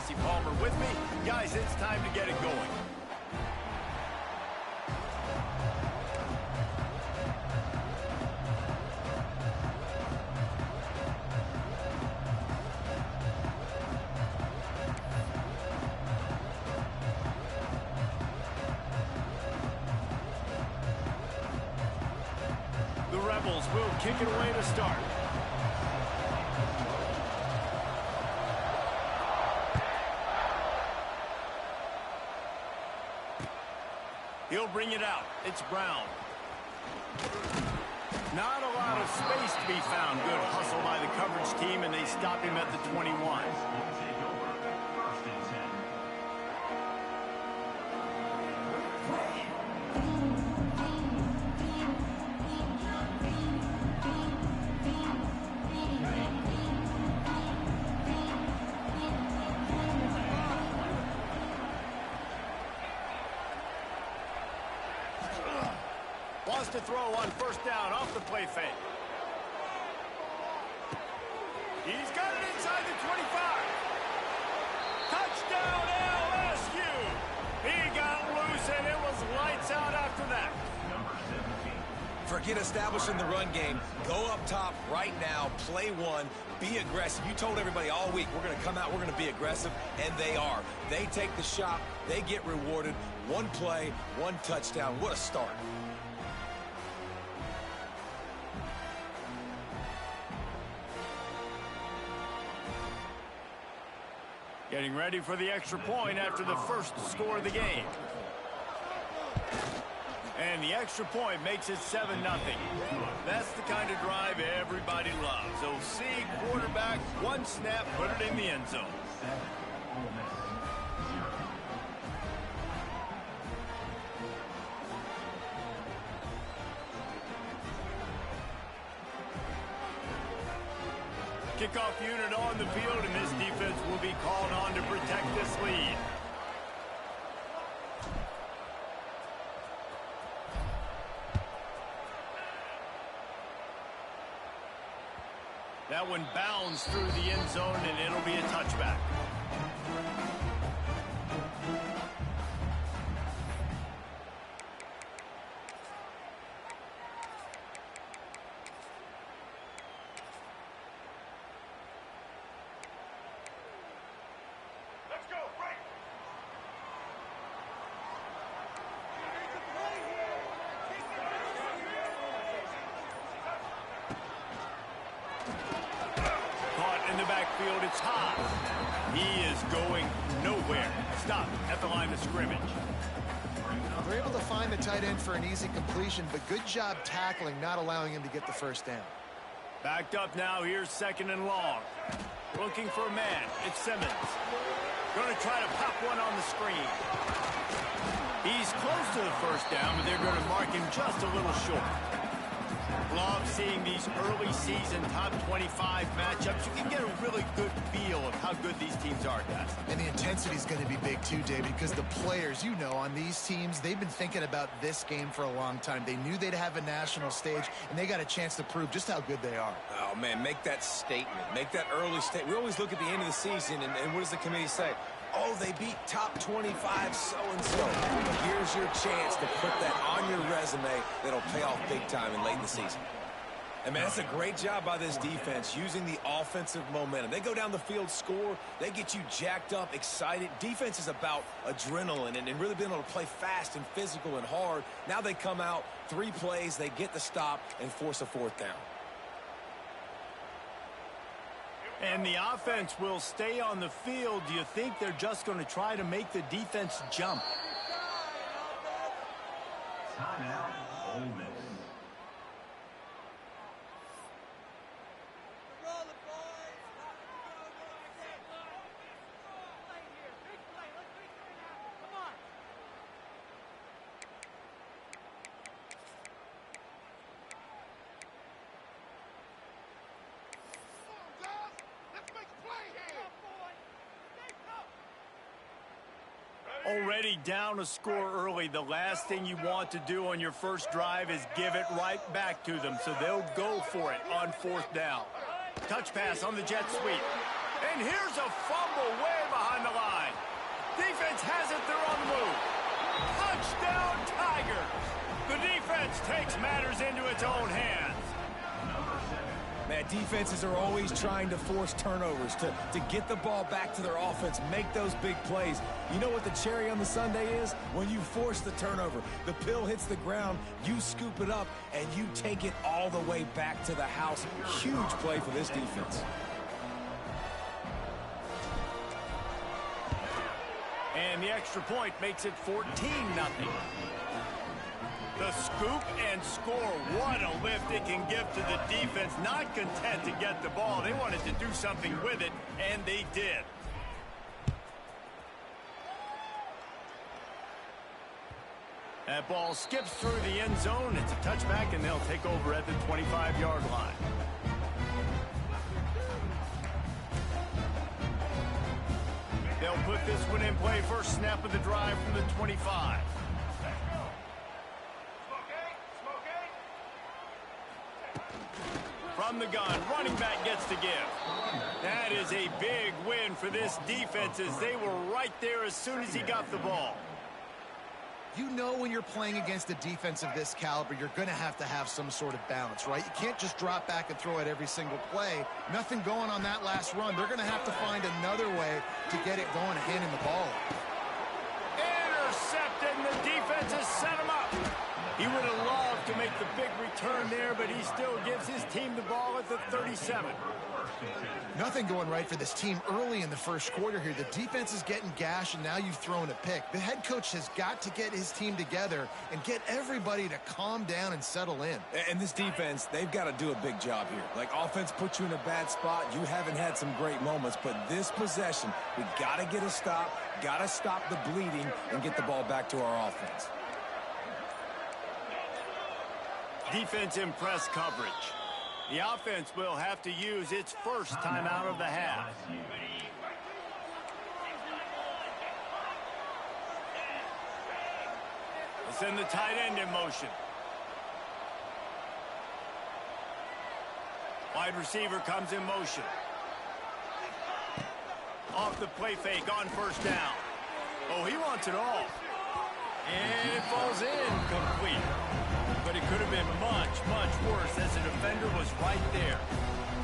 Jesse Palmer with me. Guys, it's time to get it going. The Rebels will kick it away to start. He'll bring it out. It's Brown. Not a lot of space to be found. Good hustle by the coverage team, and they stop him at the 21. Wants to throw on first down off the play fake. He's got it inside the 25. Touchdown LSU. He got loose and it was lights out after that. Forget establishing the run game. Go up top right now. Play one. Be aggressive. You told everybody all week, we're going to come out, we're going to be aggressive, and they are. They take the shot. They get rewarded. One play, one touchdown. What a start. Getting ready for the extra point after the first score of the game. And the extra point makes it 7-0. That's the kind of drive everybody loves. OC, quarterback, one snap, put it in the end zone. Kickoff unit on the field, and this defense will be called on to protect this lead. That one bounds through the end zone, and it'll be a touchback. In the backfield, it's high. He is going nowhere. Stop at the line of scrimmage. They're able to find the tight end for an easy completion, but good job tackling, not allowing him to get the first down. Backed up now. Here's second and long. Looking for a man. It's Simmons. Going to try to pop one on the screen. He's close to the first down, but they're going to mark him just a little short. Love seeing these early season top 25 matchups. You can get a really good feel of how good these teams are, guys. And the intensity is going to be big too, David, because the players, you know, on these teams, they've been thinking about this game for a long time. They knew they'd have a national stage, and they got a chance to prove just how good they are. Oh, man, make that statement. Make that early statement. We always look at the end of the season, and what does the committee say? Oh, they beat top 25 so-and-so. Here's your chance to put that on your resume that'll pay off big time and late in the season. And, man, that's a great job by this defense using the offensive momentum. They go down the field, score. They get you jacked up, excited. Defense is about adrenaline and really being able to play fast and physical and hard. Now they come out, 3 plays, they get the stop and force a fourth down. And the offense will stay on the field. Do you think they're just going to try to make the defense jump? Timeout, Ole Miss. Already down a score early. The last thing you want to do on your first drive is give it right back to them, so they'll go for it on fourth down. Touch pass on the jet sweep. And here's a fumble way behind the defense has it. They're on the move. Touchdown, Tigers. The defense takes matters into its own hands. Man, defenses are always trying to force turnovers, to get the ball back to their offense, make those big plays. You know what the cherry on the sundae is? When you force the turnover, the pill hits the ground, you scoop it up, and you take it all the way back to the house. Huge play for this defense. And the extra point makes it 14-0. The scoop and score. What a lift it can give to the defense. Not content to get the ball. They wanted to do something with it, and they did. That ball skips through the end zone. It's a touchback, and they'll take over at the 25-yard line. They'll put this one in play. First snap of the drive from the 25. From the gun, running back gets to give. That is a big win for this defense as they were right there as soon as he got the ball. You know when you're playing against a defense of this caliber, you're going to have some sort of balance, right? You can't just drop back and throw it every single play. Nothing going on that last run. They're going to have to find another way to get it going and handing the ball. Intercepted, and the defense has set him up. He would have loved to make the big return there, but he still gives his team the ball at the 37. Nothing going right for this team early in the first quarter here. The defense is getting gashed, and now you've thrown a pick. The head coach has got to get his team together and get everybody to calm down and settle in. And this defense, they've got to do a big job here. Like, offense puts you in a bad spot. You haven't had some great moments, but this possession, we got to get a stop, got to stop the bleeding, and get the ball back to our offense. Defense in press coverage. The offense will have to use its first timeout of the half. They send the tight end in motion. Wide receiver comes in motion. Off the play fake on first down. Oh, he wants it all. And it falls incomplete. But it could have been much, much worse as the defender was right there.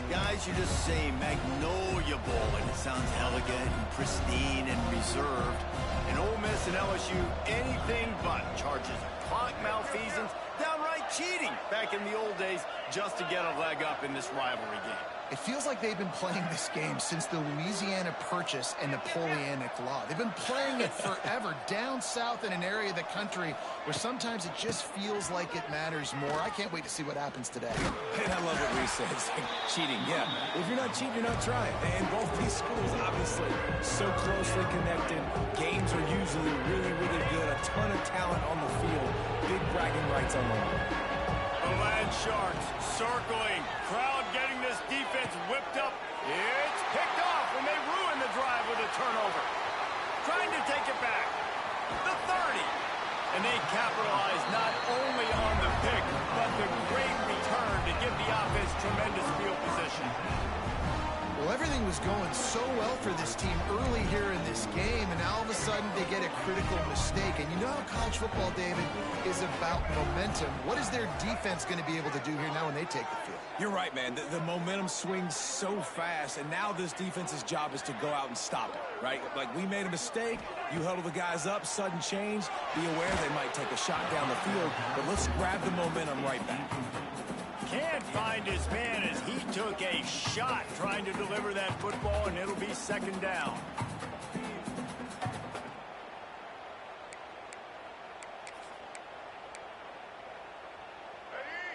Guys, you just say Magnolia Bowl, and it sounds elegant and pristine and reserved. And Ole Miss and LSU, anything but. Charges of clock malfeasance, downright cheating back in the old days just to get a leg up in this rivalry game. It feels like they've been playing this game since the Louisiana Purchase and Napoleonic Law. They've been playing it forever down south in an area of the country where sometimes it just feels like it matters more. I can't wait to see what happens today. And I love what Reese says. Cheating, yeah. If you're not cheating, you're not trying. And both these schools, obviously, so closely connected. Games are usually really, really good. A ton of talent on the field. Big bragging rights on the line. The Land Sharks circling. Crowd getting this defense whipped up. It's picked off, and they ruin the drive with a turnover. Trying to take it back. The 30. And they capitalize not only on the pick, but the great return to give the offense tremendous field position. Well, everything was going so well for this team early here in this game, and now all of a sudden they get a critical mistake. And you know how college football, David, is about momentum. What is their defense going to be able to do here now when they take the field? You're right, man. The momentum swings so fast, and now this defense's job is to go out and stop it, right? Like, we made a mistake. You huddle the guys up, sudden change. Be aware they might take a shot down the field, but let's grab the momentum right back. Can't find his man as he took a shot trying to deliver that football, and it'll be second down.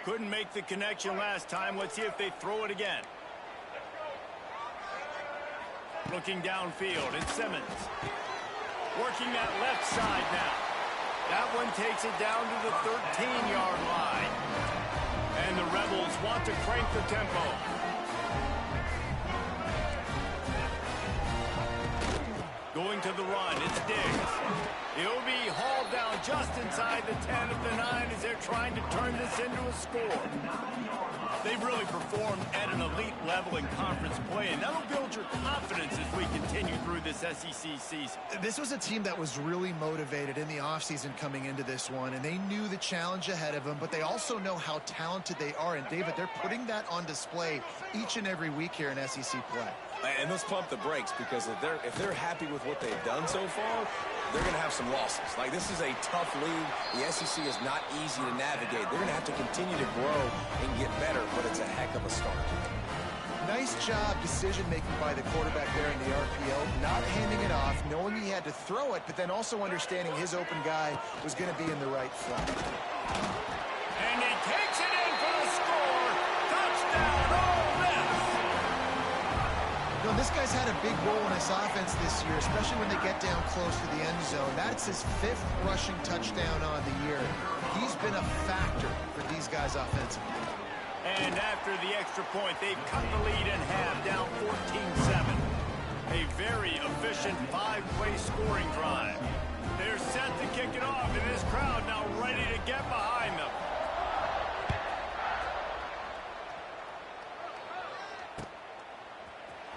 Couldn't make the connection last time. Let's see if they throw it again. Looking downfield, it's Simmons. Working that left side now. That one takes it down to the 13-yard line. And the Rebels want to crank the tempo. Going to the run, it's Diggs. He'll be hauled down just inside the 10 of the 9 as they're trying to turn this into a score. They've really performed at an elite level in conference play, and that'll build your confidence as we continue through this SEC season. This was a team that was really motivated in the offseason coming into this one, and they knew the challenge ahead of them, but they also know how talented they are. And, David, they're putting that on display each and every week here in SEC play. And let's pump the brakes, because if they're happy with what they've done so far, they're going to have some losses. Like, this is a tough league. The SEC is not easy to navigate. They're going to have to continue to grow and get better, but it's a heck of a start. Nice job decision-making by the quarterback there in the RPO, not handing it off, knowing he had to throw it, but then also understanding his open guy was going to be in the right flat. And he takes it in for the score. Touchdown, Ole Miss! You know, this guy's had a big role in this offense this year, especially when they get down close to the end zone. That's his 5th rushing touchdown on the year. He's been a factor for these guys offensively. And after the extra point, they've cut the lead in half, down 14-7. A very efficient 5-play scoring drive. They're set to kick it off, and this crowd now ready to get behind them.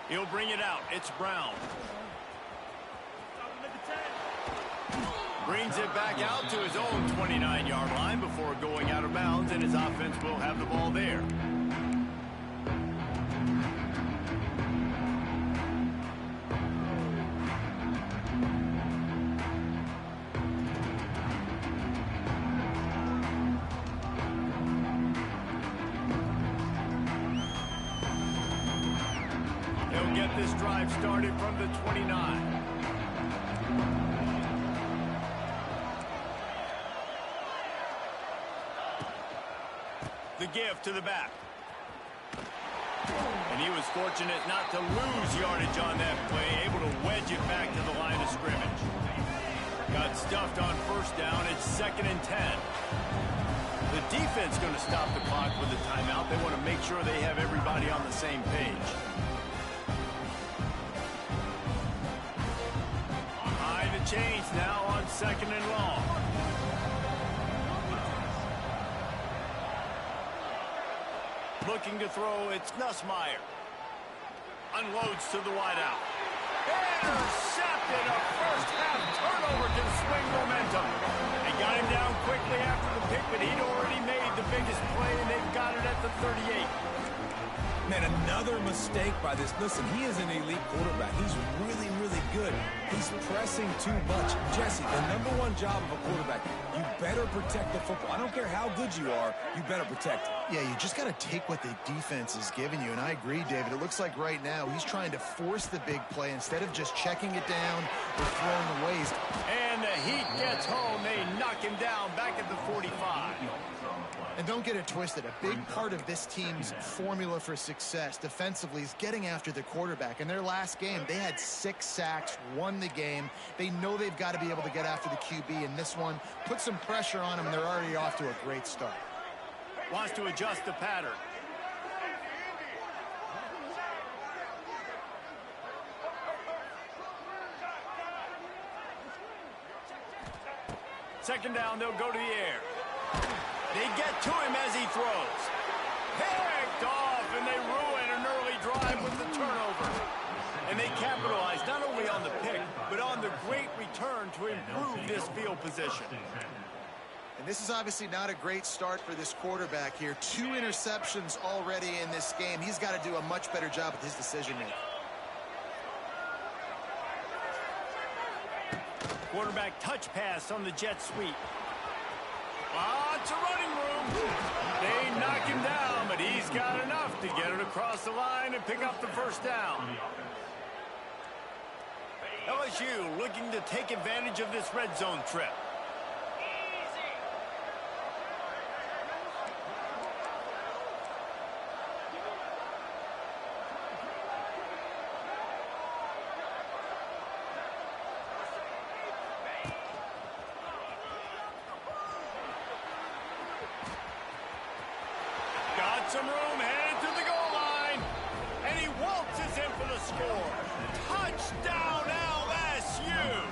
He'll bring it out. It's Brown. Brings it back out to his own 29-yard line before going out of bounds, and his offense will have the ball there. He'll get this drive started from the 29. The give to the back. And he was fortunate not to lose yardage on that play, able to wedge it back to the line of scrimmage. Got stuffed on first down. It's 2nd and 10. The defense going to stop the clock with a timeout. They want to make sure they have everybody on the same page. High to change now on 2nd and long. Looking to throw, it's Nussmeier. Unloads to the wideout. Intercepted, a first-half turnover to swing momentum. They got him down quickly after the pick, but he'd already made the biggest play, and they've got it at the 38. Man, another mistake by this. Listen, he is an elite quarterback. He's really, really good. He's pressing too much. Jesse, the #1 job of a quarterback, you better protect the football. I don't care how good you are, you better protect it. Yeah, you just got to take what the defense is giving you, and I agree, David. It looks like right now he's trying to force the big play instead of just checking it down or throwing the waste. And the Heat gets home. They knock him down back at the 45. And don't get it twisted. A big part of this team's formula for success defensively is getting after the quarterback. In their last game, they had 6 sacks, won the game. They know they've got to be able to get after the QB, and this one put some pressure on them, and they're already off to a great start. Wants to adjust the pattern. Second down, they'll go to the air. They get to him as he throws. Picked off, and they ruin an early drive with the turnover. And they capitalize not only on the pick, but on the great return to improve this field position. And this is obviously not a great start for this quarterback here. 2 interceptions already in this game. He's got to do a much better job with his decision-making. Quarterback touch pass on the jet sweep. Lots of running room. They knock him down, but he's got enough to get it across the line and pick up the first down. LSU looking to take advantage of this red zone trip. Some room, headed to the goal line, and he waltzes in for the score. Touchdown, LSU!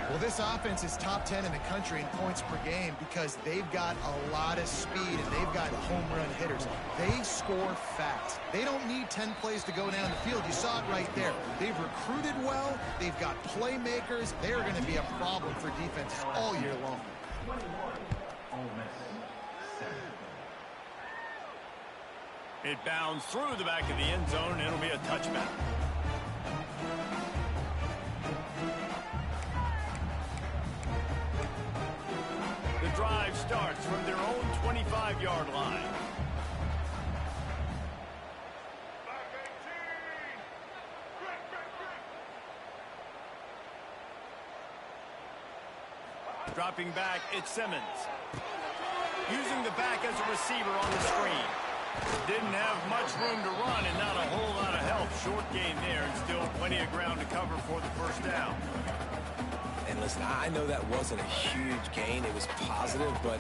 Well, this offense is top 10 in the country in points per game because they've got a lot of speed and they've got home run hitters. They score fast. They don't need 10 plays to go down the field. You saw it right there. They've recruited well. They've got playmakers. They're going to be a problem for defenses all year long. 21, Ole Miss, 7. It bounds through the back of the end zone. It'll be a touchback. The drive starts from their own 25-yard line. Dropping back, it's Simmons. Using the back as a receiver on the screen. Didn't have much room to run and not a whole lot of help. Short gain there and still plenty of ground to cover for the first down. And listen, I know that wasn't a huge gain. It was positive, but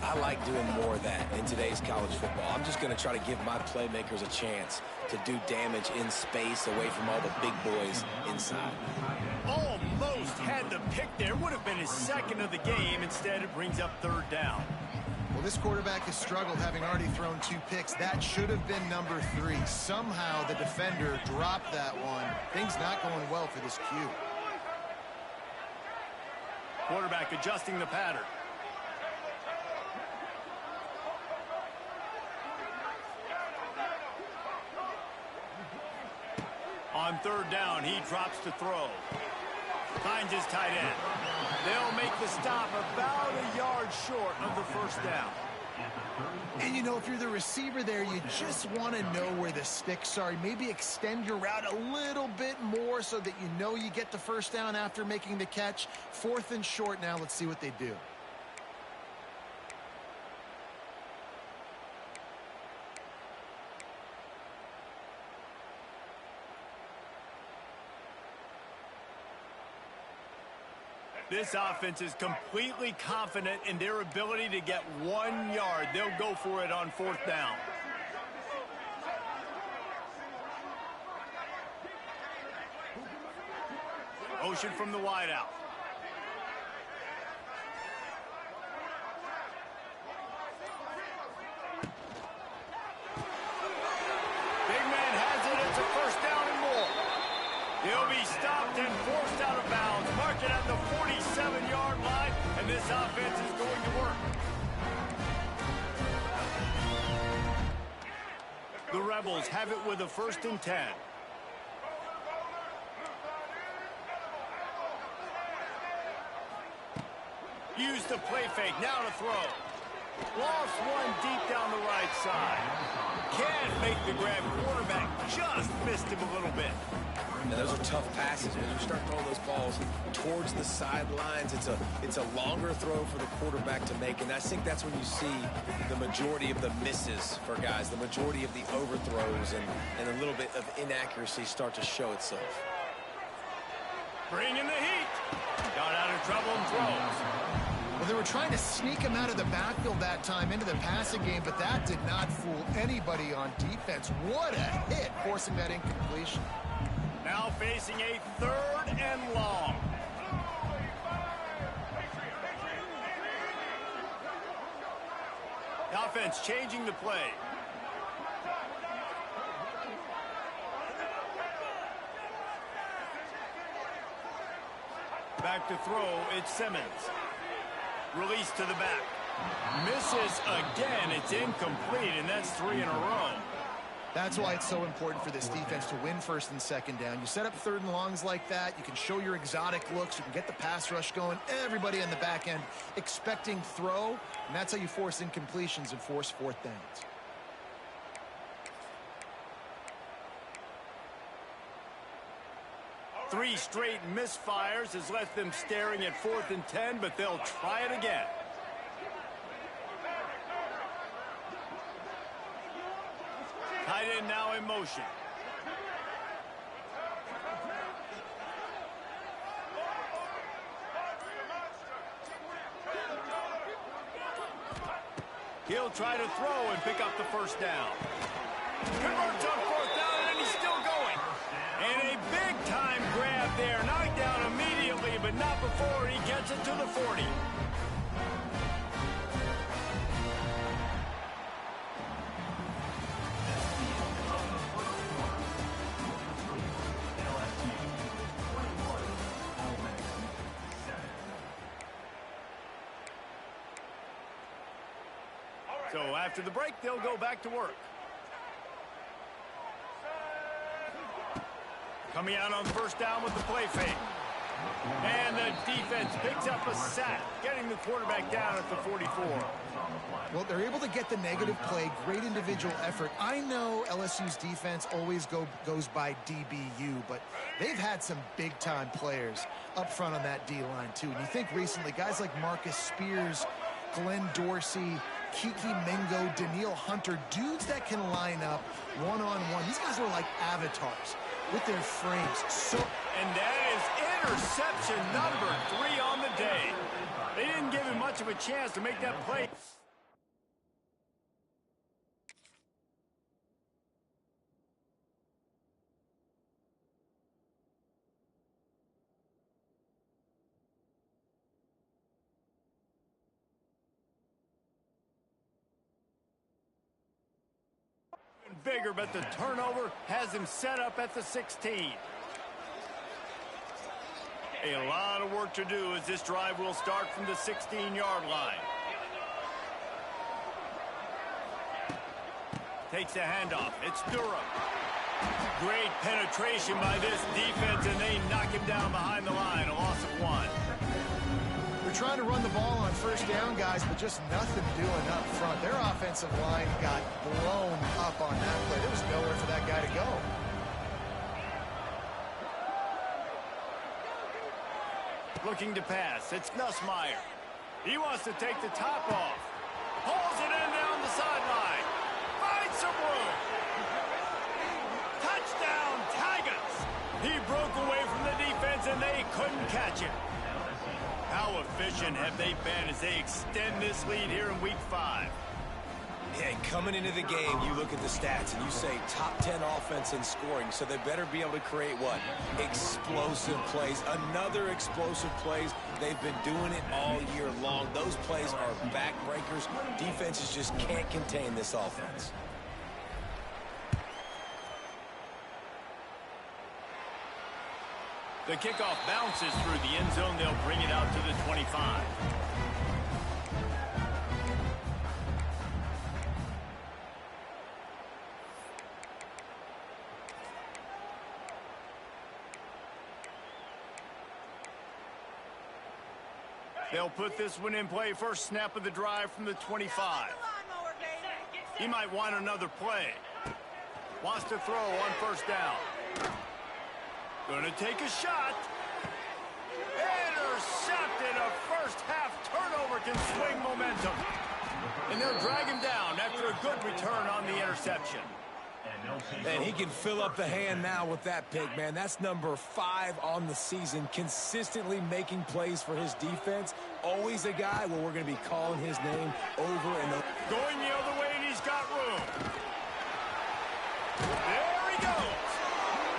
I like doing more of that in today's college football. I'm just going to try to give my playmakers a chance to do damage in space away from all the big boys inside. Almost had the pick there. Would have been his second of the game. Instead, it brings up third down. Well, this quarterback has struggled, having already thrown 2 picks. That should have been number 3. Somehow the defender dropped that one. Things not going well for this Q. Quarterback adjusting the pattern. On third down, he drops to throw. Finds his tight end. They'll make the stop about a yard short of the first down. And, you know, if you're the receiver there, you just want to know where the sticks are. Maybe extend your route a little bit more so that you know you get the first down after making the catch. 4th and short now. Let's see what they do. This offense is completely confident in their ability to get 1 yard. They'll go for it on 4th down. Motion from the wideout. Big man has it. It's a first down and more. He'll be stopped and forced out of bounds. Mark it at the 47-yard line, and this offense is going to work. The Rebels have it with a 1st and 10. Use the play fake, now to throw. Lost one deep down the right side. Can't make the grab. Quarterback just missed him a little bit. Now, those are tough passes. When you start throwing those balls towards the sidelines, it's a longer throw for the quarterback to make, and I think that's when you see the majority of the misses for guys, the majority of the overthrows and a little bit of inaccuracy start to show itself. Bringing the heat. Got out of trouble and throws. Well, they were trying to sneak him out of the backfield that time into the passing game, but that did not fool anybody on defense. What a hit, forcing that incompletion. Now facing a 3rd and long. The offense changing the play. Back to throw, it's Simmons. Release to the back. Misses again, it's incomplete, and that's 3 in a row. That's why it's so important for this defense to win 1st and 2nd down. You set up 3rd and longs like that, you can show your exotic looks, you can get the pass rush going, everybody on the back end expecting throw, and that's how you force incompletions and force 4th downs. Three straight misfires has left them staring at 4th and 10, but they'll try it again. Tight end now in motion. He'll try to throw and pick up the first down. Converts on 4th down, and he's still going. And a big-time grab there. Knocked down immediately, but not before he gets it to the 40. So after the break, they'll go back to work. Coming out on first down with the play fake. And the defense picks up a sack, getting the quarterback down at the 44. Well, they're able to get the negative play, great individual effort. I know LSU's defense always goes by DBU, but they've had some big-time players up front on that D-line, too. And you think recently, guys like Marcus Spears, Glenn Dorsey, Kiki Mingo, Daniil Hunter, dudes that can line up one-on-one. These guys are like avatars with their frames. And that is interception number 3 on the day. They didn't give him much of a chance to make that play. Bigger, but the turnover has him set up at the 16. A lot of work to do as this drive will start from the 16-yard line. Takes a handoff. It's Durham. Great penetration by this defense, and they knock him down behind the line. A loss of 1. They're trying to run the ball on first down, guys, but just nothing doing up front. Their offensive line got blown up on that play. There was nowhere for that guy to go. Looking to pass. It's Nussmeier. He wants to take the top off. Pulls it in down the sideline. Finds some room. Touchdown, Tigers. He broke away from the defense, and they couldn't catch him. How efficient have they been as they extend this lead here in Week 5? Yeah, coming into the game, you look at the stats and you say top 10 offense in scoring, so they better be able to create what? Explosive plays. Another explosive plays. They've been doing it all year long. Those plays are backbreakers. Defenses just can't contain this offense. The kickoff bounces through the end zone. They'll bring it out to the 25. They'll put this one in play. First snap of the drive from the 25. He might want another play. Wants to throw on first down. Gonna take a shot. Intercepted. A first half turnover can swing momentum. And they'll drag him down after a good return on the interception. And he can fill up the hand now with that pick, man. That's number 5 on the season, consistently making plays for his defense. Always a guy where we're going to be calling his name over and over. Going the other way, and he's got room. There he goes.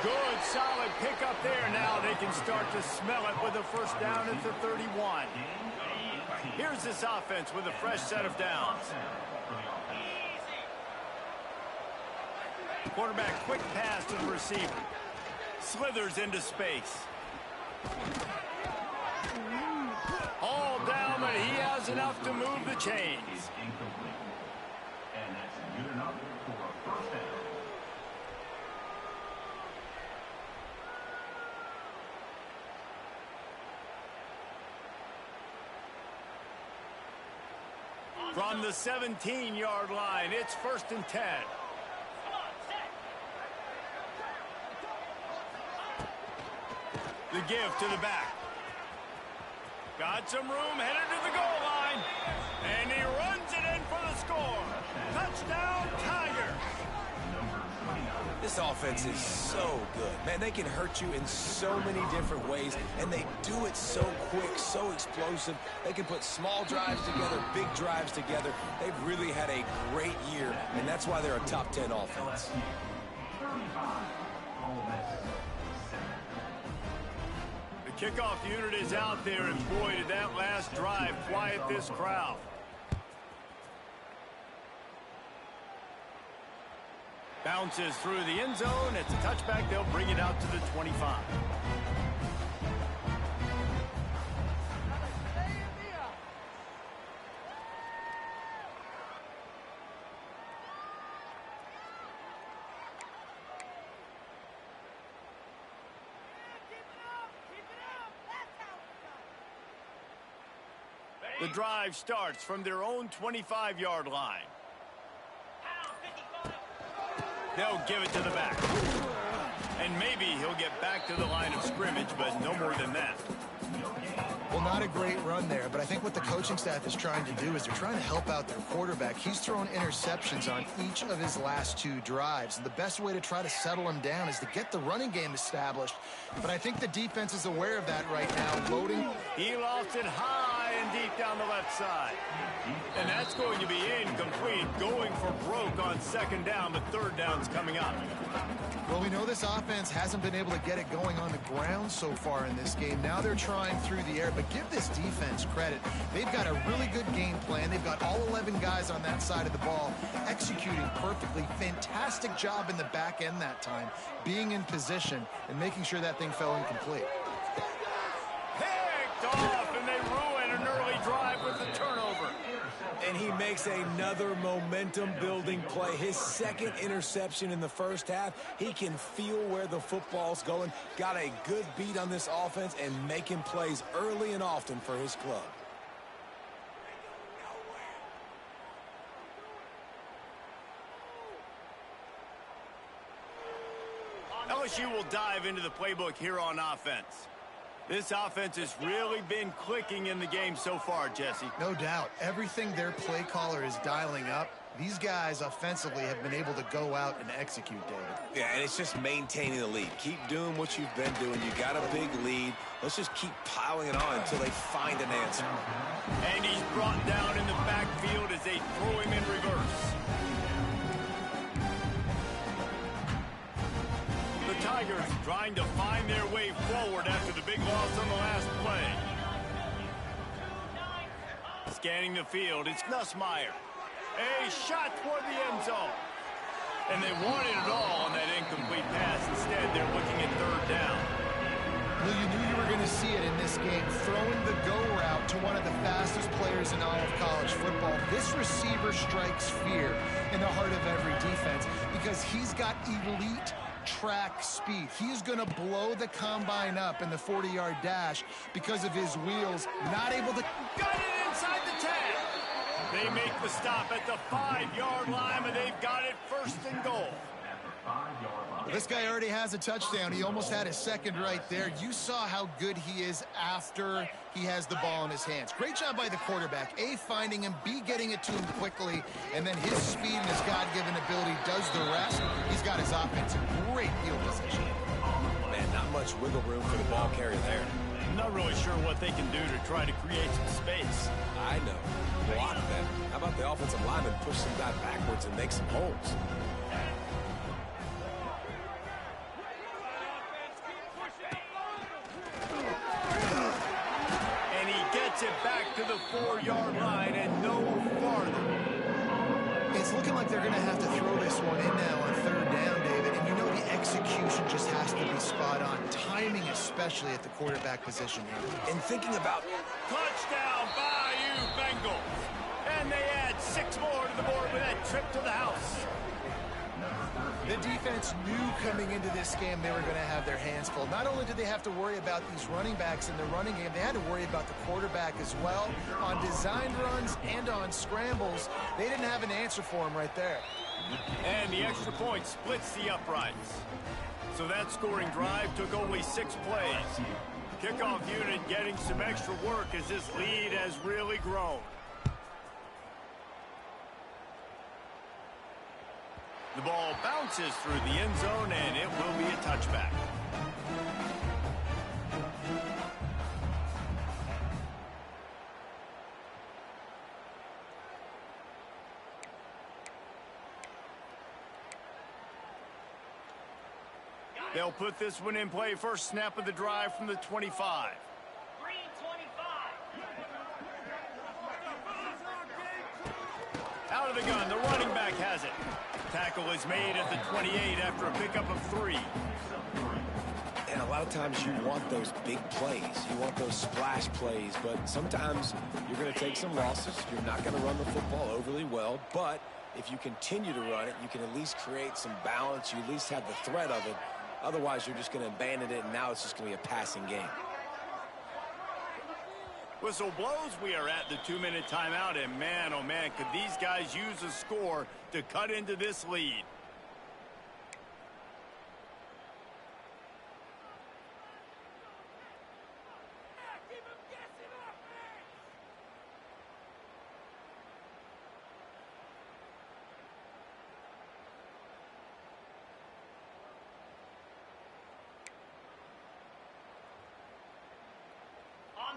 Good, solid pickup there. Now they can start to smell it with a first down at the 31. Here's this offense with a fresh set of downs. Quarterback, quick pass to the receiver. Slithers into space. All down, but he has enough to move the chains. And that's good enough for a first down. From the 17-yard line, it's 1st and 10. The give to the back. Got some room, headed to the goal line. And he runs it in for the score. Touchdown, Tigers. This offense is so good. Man, they can hurt you in so many different ways, and they do it so quick, so explosive. They can put small drives together, big drives together. They've really had a great year, and that's why they're a top 10 offense. 35, Ole Miss. The Kickoff unit is out there, and boy, did that last drive quiet this crowd. Bounces through the end zone. It's a touchback. They'll bring it out to the 25. The drive starts from their own 25-yard line. They'll give it to the back. And maybe he'll get back to the line of scrimmage, but no more than that. Well, not a great run there, but I think what the coaching staff is trying to do is they're trying to help out their quarterback. He's thrown interceptions on each of his last 2 drives, and the best way to try to settle him down is to get the running game established. But I think the defense is aware of that right now, loading. He lost it high and deep down the left side. And that's going to be incomplete, going for broke on 2nd down, but 3rd down's coming up. Well, we know this offense hasn't been able to get it going on the ground so far in this game. Now they're trying through the air, but give this defense credit. They've got a really good game plan. They've got all 11 guys on that side of the ball executing perfectly. Fantastic job in the back end that time, being in position and making sure that thing fell incomplete. Picked off, and they ruin an early drive with the turnover. And he makes another momentum-building play. His 2nd interception in the first half. He can feel where the football's going. Got a good beat on this offense and making plays early and often for his club. LSU will dive into the playbook here on offense. This offense has really been clicking in the game so far, Jesse. No doubt. Everything their play caller is dialing up, these guys offensively have been able to go out and execute, David. Yeah, and it's just maintaining the lead. Keep doing what you've been doing. You got a big lead. Let's just keep piling it on until they find an answer. And he's brought down in the backfield as they throw him in reverse. The Tigers trying to find their way forward after the big loss on the last play. Scanning the field, it's Nussmeier. A shot toward the end zone. And they wanted it all on that incomplete pass. Instead, they're looking at 3rd down. Well, you knew you were going to see it in this game, throwing the go route to one of the fastest players in all of college football. This receiver strikes fear in the heart of every defense because he's got elite track speed. He's going to blow the combine up in the 40-yard dash because of his wheels. Not able to... Got it inside the 10. They make the stop at the 5-yard line, and they've got it 1st and goal. Well, this guy already has a touchdown. He almost had his 2nd right there. You saw how good he is after he has the ball in his hands. Great job by the quarterback. A, finding him, B, getting it to him quickly, and then his speed and his God-given ability does the rest. He's got his offense in great field position. Man, not much wiggle room for the ball carrier there. I'm not really sure what they can do to try to create some space. I know. Block them. How about the offensive lineman push some guy backwards and make some holes? And he gets it back to the 4-yard line and no farther. It's looking like they're going to have to throw this one in now on 3rd down, David. And you know the execution just has to be spot on. Timing especially at the quarterback position here. And thinking about... Touchdown, Bayou Bengals. And they add 6 more to the board with that trip to the house. The defense knew coming into this game they were going to have their hands full. Not only did they have to worry about these running backs in the running game, they had to worry about the quarterback as well. On designed runs and on scrambles, they didn't have an answer for him right there. And the extra point splits the uprights. So that scoring drive took only 6 plays. Kickoff unit getting some extra work as this lead has really grown. The ball bounces through the end zone, and it will be a touchback. They'll put this one in play first snap of the drive from the 25. Out of the gun, the running back has it. Tackle is made at the 28 after a pickup of 3. And a lot of times you want those big plays. You want those splash plays, but sometimes you're going to take some losses. You're not going to run the football overly well, but if you continue to run it, you can at least create some balance. You at least have the threat of it. Otherwise, you're just going to abandon it, and now it's just going to be a passing game. Whistle blows, we are at the 2-minute timeout, and man, oh man, could these guys use a score to cut into this lead.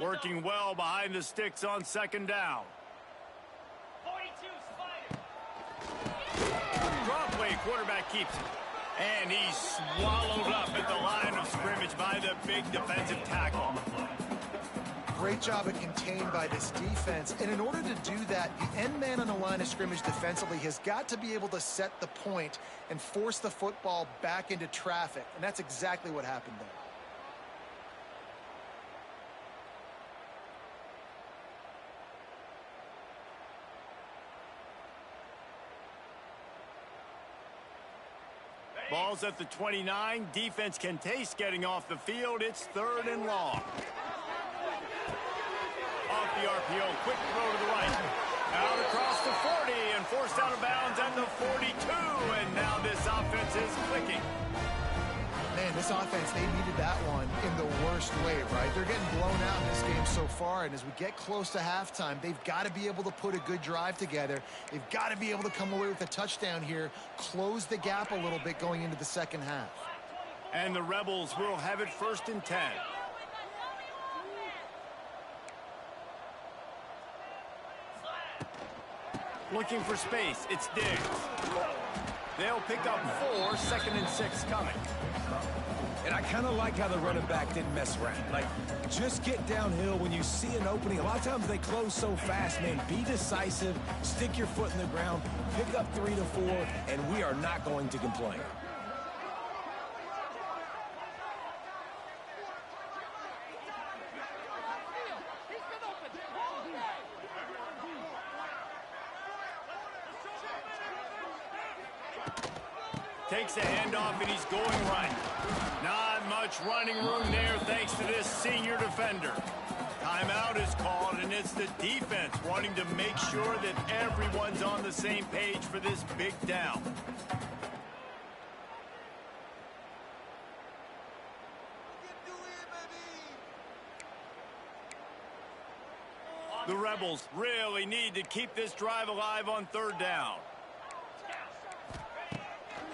Working well behind the sticks on 2nd down. 42 Spider. Draw play, quarterback keeps it. And he's swallowed up at the line of scrimmage by the big defensive tackle. Great job of contained by this defense. And in order to do that, the end man on the line of scrimmage defensively has got to be able to set the point and force the football back into traffic. And that's exactly what happened there. Ball's at the 29. Defense can taste getting off the field. It's 3rd and long. Off the RPO, quick throw to the right. Out across the 40 and forced out of bounds at the 42. And now this offense is clicking. Man, this offense, they needed that one in the worst way, right? They're getting blown out in this game so far, and as we get close to halftime, they've got to be able to put a good drive together. They've got to be able to come away with a touchdown here, close the gap a little bit going into the second half. And the Rebels will have it 1st and 10. Looking for space, it's Diggs. They'll pick up 4, 2nd and 6 coming. And I kind of like how the running back didn't mess around. Like, just get downhill when you see an opening. A lot of times they close so fast, man. Be decisive, stick your foot in the ground, pick up 3 to 4, and we are not going to complain. Takes a handoff and he's going right. Not much running room there thanks to this senior defender. Timeout is called, and it's the defense wanting to make sure that everyone's on the same page for this big down. The Rebels really need to keep this drive alive on 3rd down.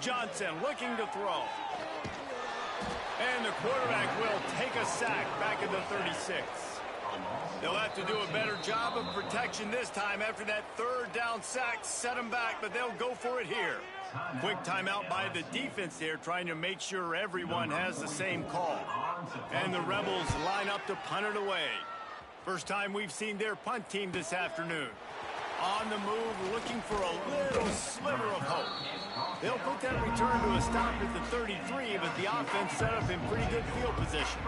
Johnson looking to throw. And the quarterback will take a sack back at the 36. They'll have to do a better job of protection this time after that 3rd down sack set them back, but they'll go for it here. Quick timeout by the defense there, trying to make sure everyone has the same call. And the Rebels line up to punt it away. First time we've seen their punt team this afternoon. On the move, looking for a little sliver of hope. They'll put that return to a stop at the 33, but the offense set up in pretty good field position.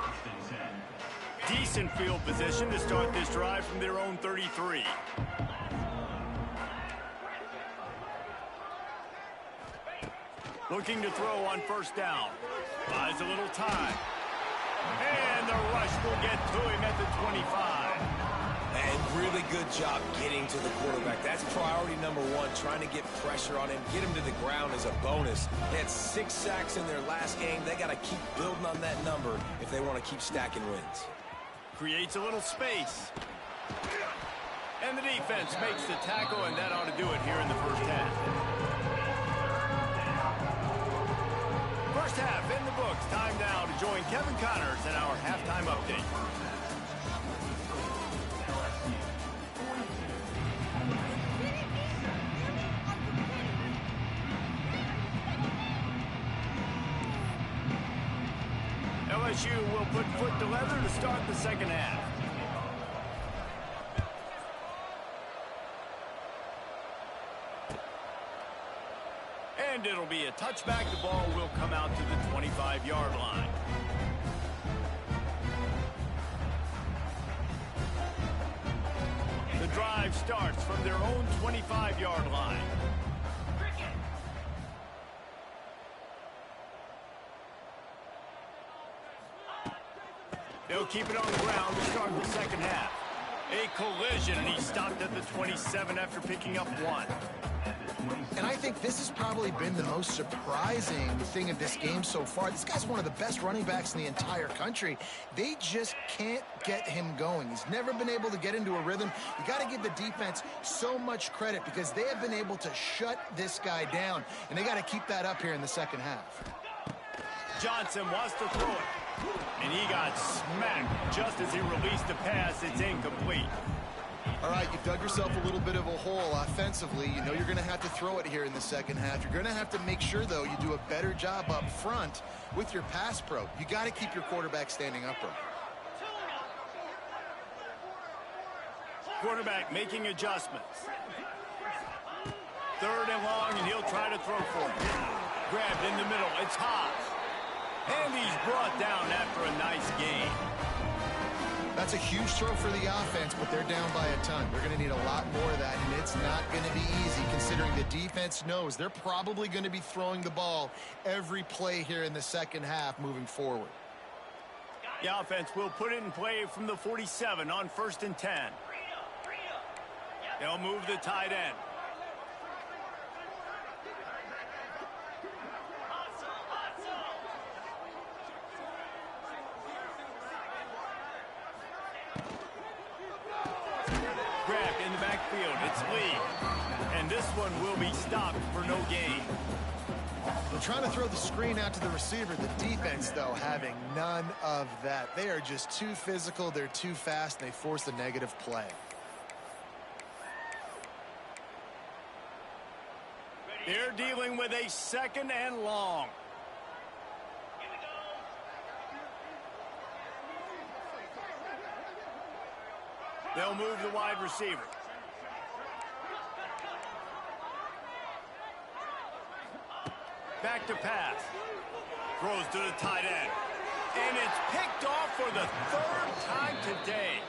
Decent field position to start this drive from their own 33. Looking to throw on 1st down. Buys a little time. And the rush will get to him at the 25. And really good job getting to the quarterback. That's priority number 1, trying to get pressure on him, get him to the ground as a bonus. They had 6 sacks in their last game. They got to keep building on that number if they want to keep stacking wins. Creates a little space. And the defense makes the tackle, and that ought to do it here in the first half. First half in the books. Time now to join Kevin Connors in our halftime update. LSU will put foot to leather to start the second half. And it'll be a touchback. The ball will come out to the 25-yard line. The drive starts from their own 25-yard line. They'll keep it on the ground to start the second half. A collision, and he stopped at the 27 after picking up 1. And I think this has probably been the most surprising thing of this game so far. This guy's one of the best running backs in the entire country. They just can't get him going. He's never been able to get into a rhythm. You got to give the defense so much credit because they have been able to shut this guy down, and they got to keep that up here in the second half. Johnson wants to throw it, and he got smacked just as he released the pass. It's incomplete. All right, you've dug yourself a little bit of a hole offensively. You know you're going to have to throw it here in the second half. You're going to have to make sure, though, you do a better job up front with your pass pro. You got to keep your quarterback standing upright. Quarterback making adjustments. Third and long, and he'll try to throw for it. Grabbed in the middle. It's Haas. And he's brought down after a nice gain. That's a huge throw for the offense, but they're down by a ton. They're going to need a lot more of that, and it's not going to be easy considering the defense knows they're probably going to be throwing the ball every play here in the second half moving forward. The offense will put it in play from the 47 on 1st and 10. They'll move the tight end. Grabbed in the backfield. It's Lee. And this one will be stopped for no gain. They're trying to throw the screen out to the receiver. The defense, though, having none of that. They are just too physical. They're too fast. And they force a negative play. They're dealing with a 2nd and long. They'll move the wide receiver. Back to pass. Throws to the tight end. And it's picked off for the 3rd time today.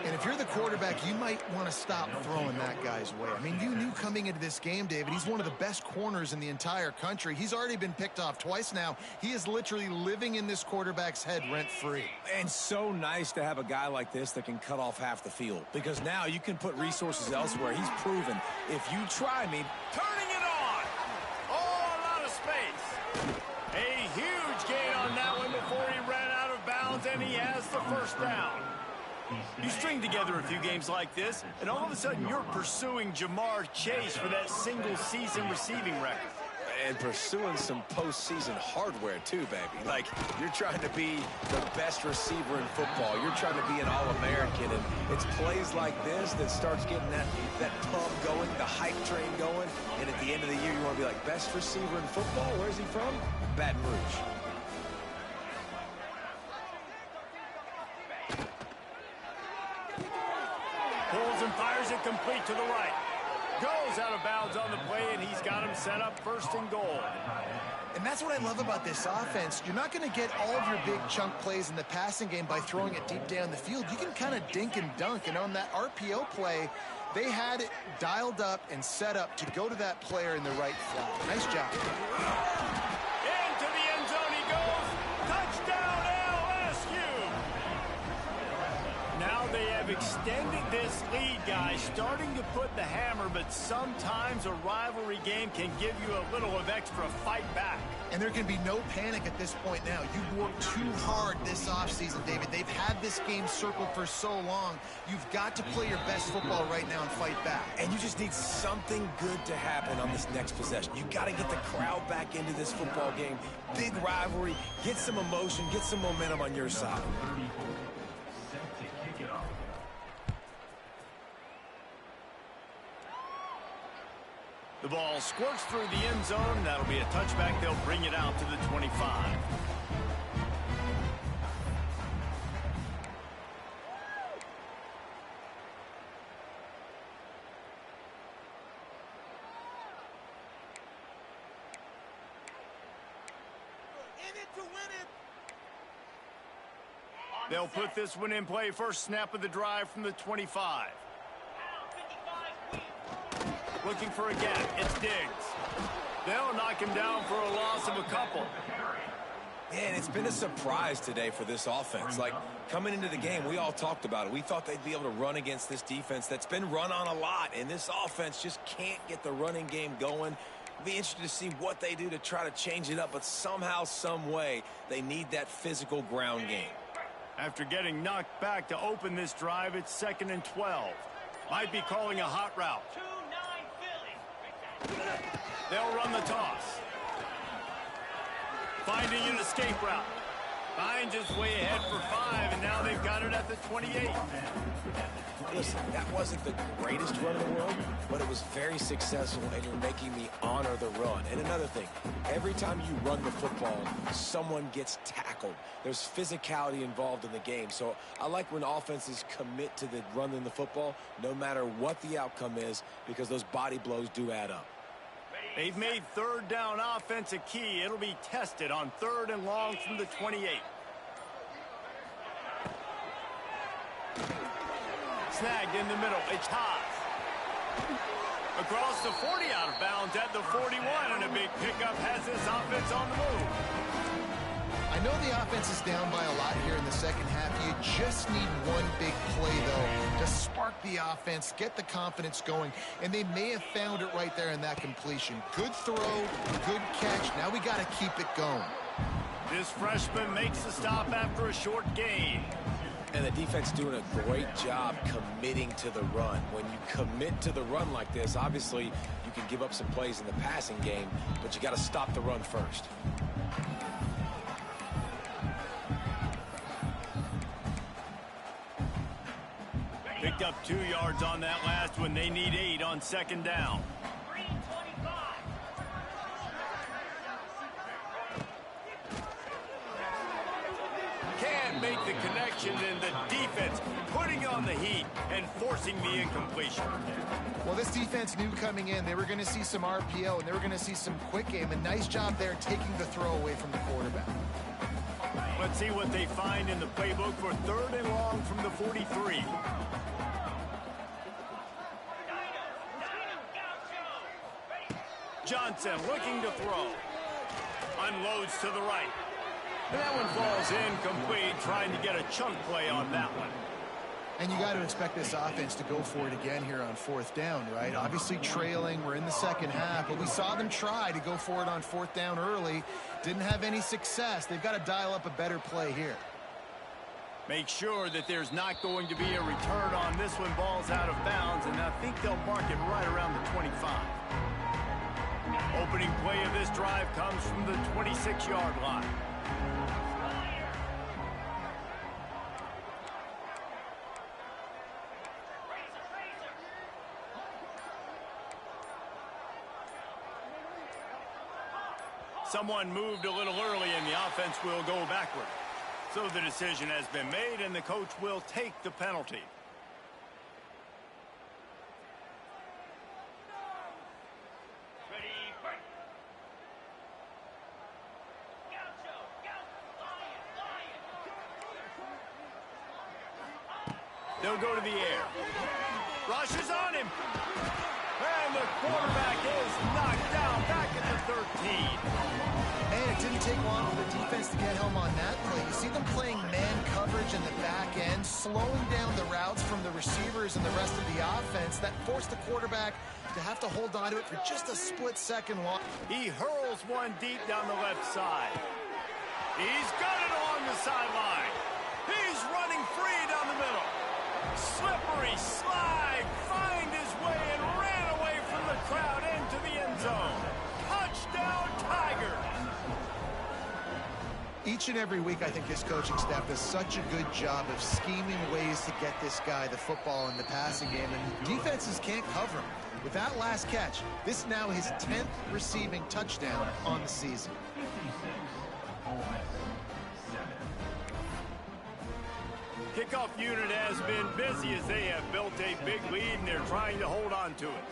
And if you're the quarterback, you might want to stop throwing that guy's way. I mean, you knew coming into this game, David, he's one of the best corners in the entire country. He's already been picked off twice now. He is literally living in this quarterback's head rent-free. And so nice to have a guy like this that can cut off half the field, because now you can put resources elsewhere. He's proven, if you try me, Turning it on. Oh, a lot of space. A huge gain on that one before he ran out of bounds, and he has the 1st down. You string together a few games like this, and all of a sudden you're pursuing Jamar Chase for that single-season receiving record. and pursuing some postseason hardware too, baby. Like, you're trying to be the best receiver in football. You're trying to be an All-American, and it's plays like this that starts getting that pump going, the hype train going, and at the end of the year, you want to be like, best receiver in football? Where's he from? Baton Rouge. Pulls and fires it complete to the right. Goes out of bounds on the play, and he's got him set up 1st and goal. And that's what I love about this offense. You're not going to get all of your big chunk plays in the passing game by throwing it deep down the field. You can kind of dink and dunk. And on that RPO play, they had it dialed up and set up to go to that player in the right flat. Nice job. Into the end zone he goes. Touchdown, LSU. Now they have extended this lead, guys, starting to put the hammer, but sometimes a rivalry game can give you a little of extra fight back. And there can be no panic at this point now. You've worked too hard this offseason, David. They've had this game circled for so long. You've got to play your best football right now and fight back. And you just need something good to happen on this next possession. You got to get the crowd back into this football game. Big rivalry. Get some emotion. Get some momentum on your side. The ball squirts through the end zone. That'll be a touchback. They'll bring it out to the 25. They'll put this one in play first snap of the drive from the 25. Looking for a gap. It's Diggs. They'll knock him down for a loss of a couple. Man, it's been a surprise today for this offense. Like, coming into the game, we all talked about it. We thought they'd be able to run against this defense that's been run on a lot, and this offense just can't get the running game going. It'll be interesting to see what they do to try to change it up, but somehow, some way, they need that physical ground game. After getting knocked back to open this drive, it's 2nd and 12. Might be calling a hot route. 2-9 Philly. They'll run the toss. Finding an escape route. Finds his way ahead for 5, and now they've got it at the 28. Listen, that wasn't the greatest run in the world, but it was very successful, and you're making me honor the run. And another thing, every time you run the football, someone gets tackled. There's physicality involved in the game. So I like when offenses commit to the running the football, no matter what the outcome is, because those body blows do add up. They've made 3rd down offense a key. It'll be tested on 3rd and long from the 28. Snagged in the middle. It's Haas. Across the 40, out of bounds at the 41, and a big pickup has this offense on the move. I know the offense is down by a lot here in the second half. You just need one big play, though, to spark the offense, get the confidence going, and they may have found it right there in that completion. Good throw, good catch. Now we got to keep it going. This freshman makes the stop after a short gain. And the defense doing a great job committing to the run. When you commit to the run like this, obviously you can give up some plays in the passing game, but you got to stop the run first. Picked up 2 yards on that last one. They need 8 on 2nd down. Green 25. Can't make the connection, and the defense putting on the heat and forcing the incompletion. Well, this defense knew coming in they were going to see some RPO and they were going to see some quick game. A nice job there taking the throw away from the quarterback. Let's see what they find in the playbook for 3rd and long from the 43. Johnson looking to throw. Unloads to the right. And that one falls incomplete, trying to get a chunk play on that one. And you got to expect this offense to go for it again here on 4th down, right? Obviously trailing, we're in the second half, but we saw them try to go for it on 4th down early. Didn't have any success. They've got to dial up a better play here. Make sure that there's not going to be a return on this one. Ball's out of bounds, and I think they'll mark it right around the 25. Opening play of this drive comes from the 26-yard line. Someone moved a little early, and the offense will go backward. So the decision has been made, and the coach will take the penalty. Ready, break. Gaucho, Lion. They'll go to the air. Rush is on him. And the quarterback is knocked down back at the 13. Man, it didn't take long for the defense to get home on that play. You see them playing man coverage in the back end, slowing down the routes from the receivers and the rest of the offense. That forced the quarterback to have to hold on to it for just a split second long. He hurls one deep down the left side. He's got it along the sideline. He's running free down the middle. Slippery slide, find his way and ran away from the crowd into the end zone. Touchdown, Tigers. Each and every week, I think this coaching staff does such a good job of scheming ways to get this guy the football in the passing game, and defenses can't cover him. With that last catch, this is now his 10th receiving touchdown on the season. Kickoff unit has been busy as they have built a big lead, and they're trying to hold on to it.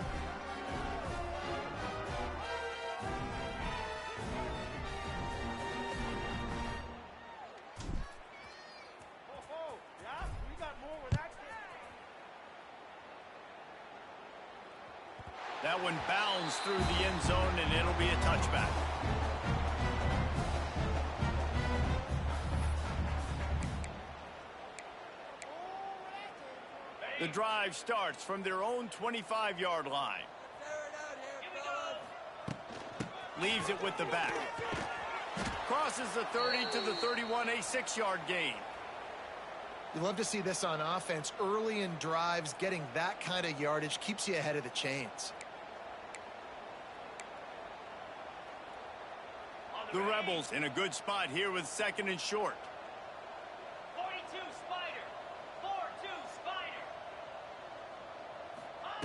That one bounds through the end zone, and it'll be a touchback. The drive starts from their own 25-yard line. Leaves it with the back. Crosses the 30 to the 31, a 6-yard gain. You love to see this on offense. Early in drives, getting that kind of yardage keeps you ahead of the chains. The Rebels in a good spot here with 2nd and short. 42 Spider. 4-2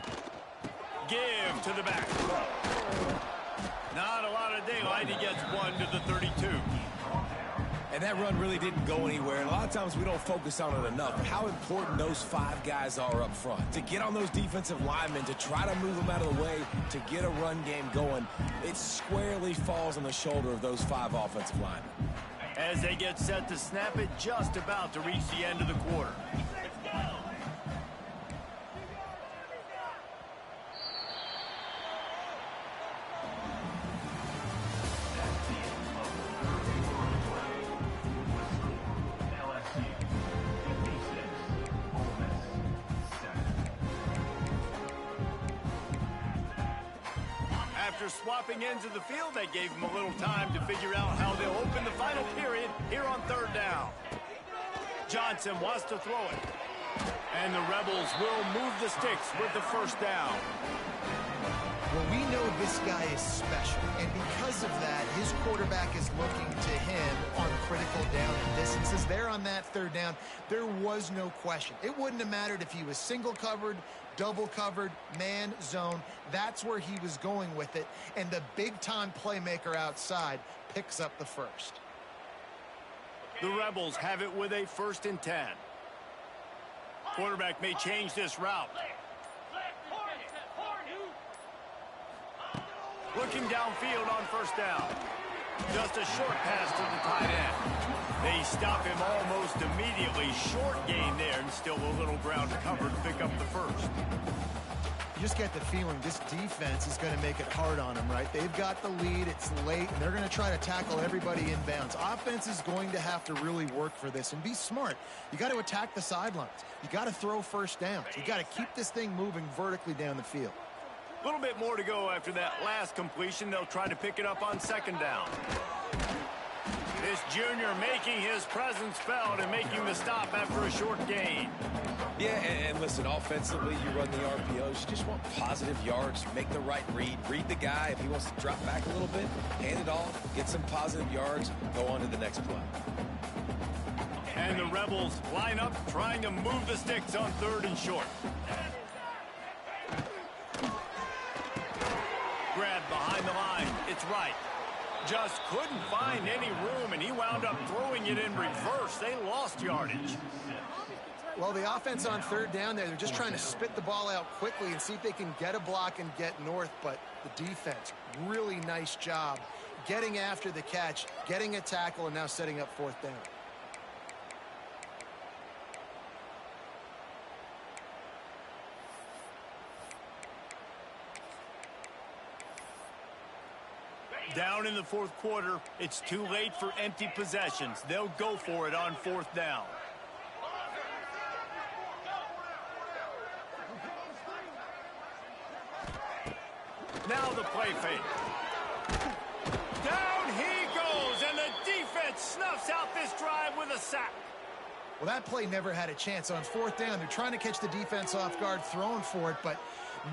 Spider. Give to the back. Not a lot of daylight. He gets one to the 32. And that run really didn't go anywhere. And a lot of times we don't focus on it enough. How important those 5 guys are up front. To get on those defensive linemen, to try to move them out of the way, to get a run game going, it squarely falls on the shoulder of those 5 offensive linemen. As they get set to snap it, just about to reach the end of the quarter. Let's go. LSU 56, Ole Miss 7. After swapping ends of the field, that gave them a little time to figure out how they'll open the final period here on 3rd down. Johnson wants to throw it. And the Rebels will move the sticks with the 1st down. Well, we know this guy is special, and because of that, his quarterback is looking to him on critical down and distances. There on that 3rd down, there was no question. It wouldn't have mattered if he was single covered, double covered, man, zone. That's where he was going with it, and the big-time playmaker outside picks up the 1st. The Rebels have it with a 1st and 10. Quarterback may change this route. Looking downfield on 1st down. Just a short pass to the tight end. They stop him almost immediately. Short gain there, and still a little ground to cover to pick up the 1st. You just get the feeling this defense is going to make it hard on them, right? They've got the lead. It's late, and they're going to try to tackle everybody inbounds. Offense is going to have to really work for this and be smart. You got to attack the sidelines. You got to throw 1st downs. You got to keep this thing moving vertically down the field. A little bit more to go after that last completion. They'll try to pick it up on 2nd down. This junior making his presence felt and making the stop after a short gain. Yeah, and listen, offensively, you run the RPOs. You just want positive yards. Make the right read. Read the guy. If he wants to drop back a little bit, hand it off, get some positive yards, go on to the next play. And the Rebels line up, trying to move the sticks on 3rd and short. Grab behind the line. It's right. Just couldn't find any room, and he wound up throwing it in reverse. They lost yardage. Well, the offense on 3rd down there, they're just trying to spit the ball out quickly and see if they can get a block and get north, but the defense, really nice job getting after the catch, getting a tackle, and now setting up 4th down. Down in the 4th quarter, it's too late for empty possessions. They'll go for it on 4th down. Now the play fake. Down he goes, and the defense snuffs out this drive with a sack. Well, that play never had a chance. On 4th down, they're trying to catch the defense off guard, throwing for it, but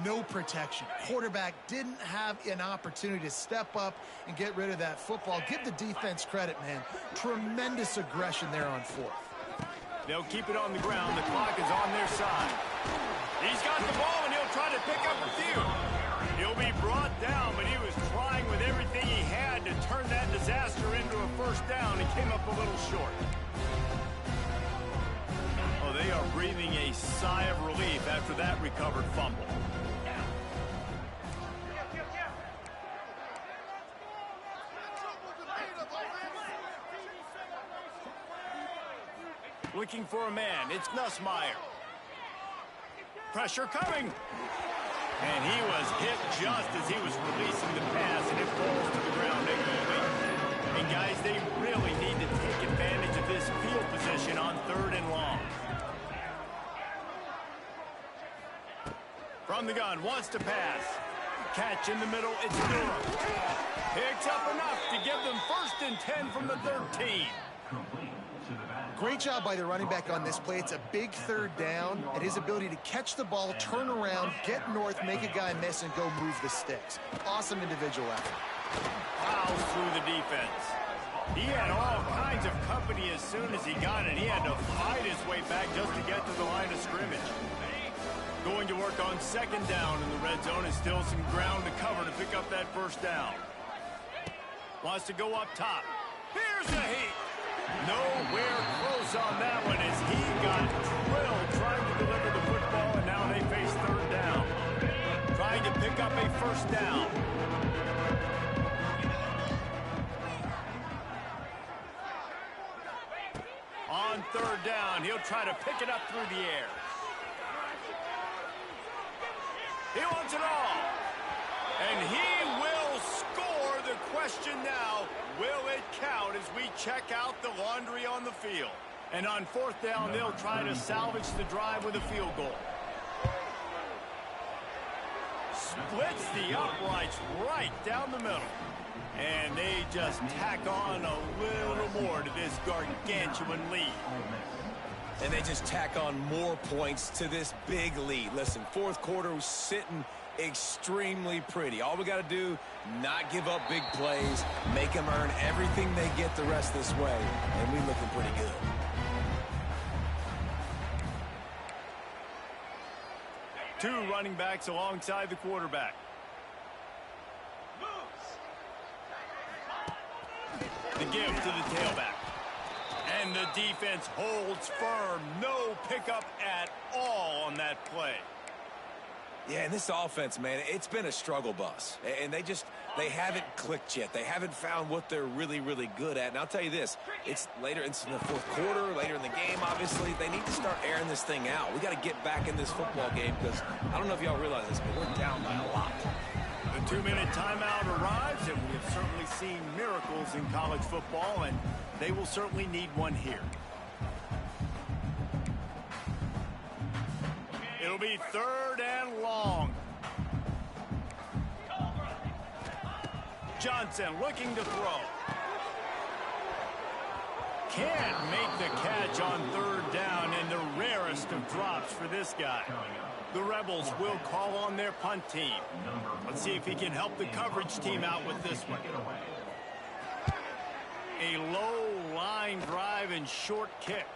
no protection. Quarterback didn't have an opportunity to step up and get rid of that football. Give the defense credit, man. Tremendous aggression there on 4th. They'll keep it on the ground. The clock is on their side. He's got the ball, and he'll try to pick up a few. He'll be brought down, but he was trying with everything he had to turn that disaster into a 1st down. He came up a little short. Oh, they are breathing a sigh of relief after that recovered fumble. Looking for a man. It's Nussmeier. Pressure coming. And he was hit just as he was releasing the pass, and it falls to the ground immediately. And guys, they really need to take advantage of this field position on 3rd and long. From the gun, wants to pass. Catch in the middle, it's Durham. Picks up enough to give them 1st and 10 from the 13. Great job by the running back on this play. It's a big 3rd down, and his ability to catch the ball, turn around, get north, make a guy miss, and go move the sticks. Awesome individual effort. Fouls through the defense. He had all kinds of company as soon as he got it. He had to fight his way back just to get to the line of scrimmage. Going to work on 2nd down in the red zone, and still some ground to cover to pick up that 1st down. Wants to go up top. Here's a heat. Nowhere close on that one as he got drilled trying to deliver the football, and now they face 3rd down. Trying to pick up a 1st down. On 3rd down, he'll try to pick it up through the air. He wants it all. And he will score. The question now, will it count as we check out the laundry on the field? And on 4th down, they'll try to salvage the drive with a field goal. Splits the uprights right down the middle. And they just tack on a little more to this gargantuan lead. And they just tack on more points to this big lead. Listen, 4th quarter was sitting extremely pretty. All we got to do, not give up big plays, make them earn everything they get the rest this way, and we're looking pretty good. Two running backs alongside the quarterback. The give to the tailback. And the defense holds firm. No pickup at all on that play. Yeah, and this offense, man, it's been a struggle bus. And they haven't clicked yet. They haven't found what they're really, really good at. And I'll tell you this, it's later into the 4th quarter, later in the game, obviously. They need to start airing this thing out. We got to get back in this football game because I don't know if y'all realize this, but we're down by a lot. The 2-minute timeout arrives, and we have certainly seen miracles in college football, and they will certainly need one here. It'll be 3rd and long. Johnson looking to throw. Can't make the catch on 3rd down, and the rarest of drops for this guy. The Rebels will call on their punt team. Let's see if he can help the coverage team out with this one. A low line drive and short kick.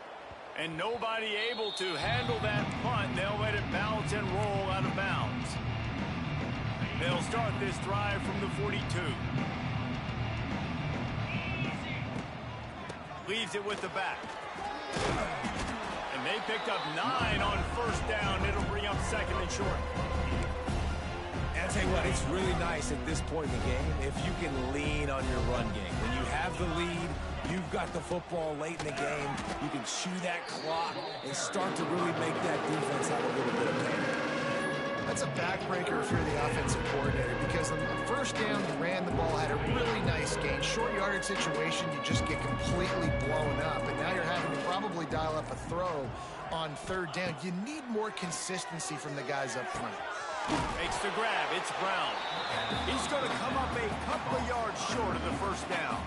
And nobody able to handle that punt. They'll let it bounce and roll out of bounds. They'll start this drive from the 42. Leaves it with the back. And they picked up 9 on 1st down. It'll bring up 2nd and short. And I'll tell you what, it's really nice at this point in the game if you can lean on your run game. When you have the lead, you've got the football late in the game, you can chew that clock and start to really make that defense have a little bit of pain. That's a backbreaker if you're the offensive coordinator because on the 1st down, you ran the ball, had a really nice gain. Short yardage situation, you just get completely blown up. And now you're having to probably dial up a throw on 3rd down. You need more consistency from the guys up front. Makes the grab. It's Brown. He's going to come up a couple of yards short of the 1st down.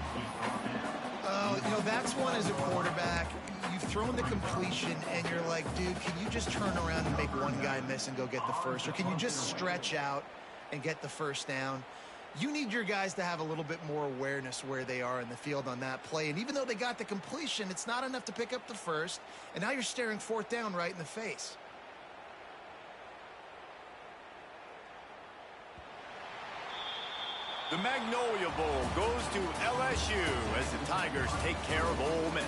You know, that's one as a quarterback. You've thrown the completion, and you're like, dude, can you just turn around and make one guy miss and go get the 1st? Or can you just stretch out and get the 1st down? You need your guys to have a little bit more awareness where they are in the field on that play. And even though they got the completion, it's not enough to pick up the 1st. And now you're staring 4th down right in the face. The Magnolia Bowl goes to LSU as the Tigers take care of Ole Miss.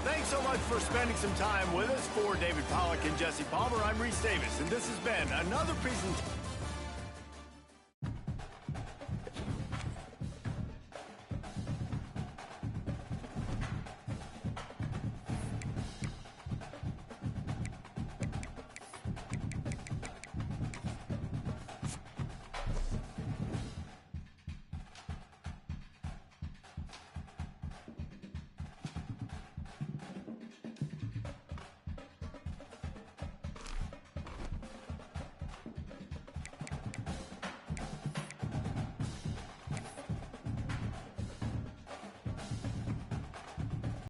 Thanks so much for spending some time with us. For David Pollack and Jesse Palmer, I'm Reese Davis, and this has been another presentation.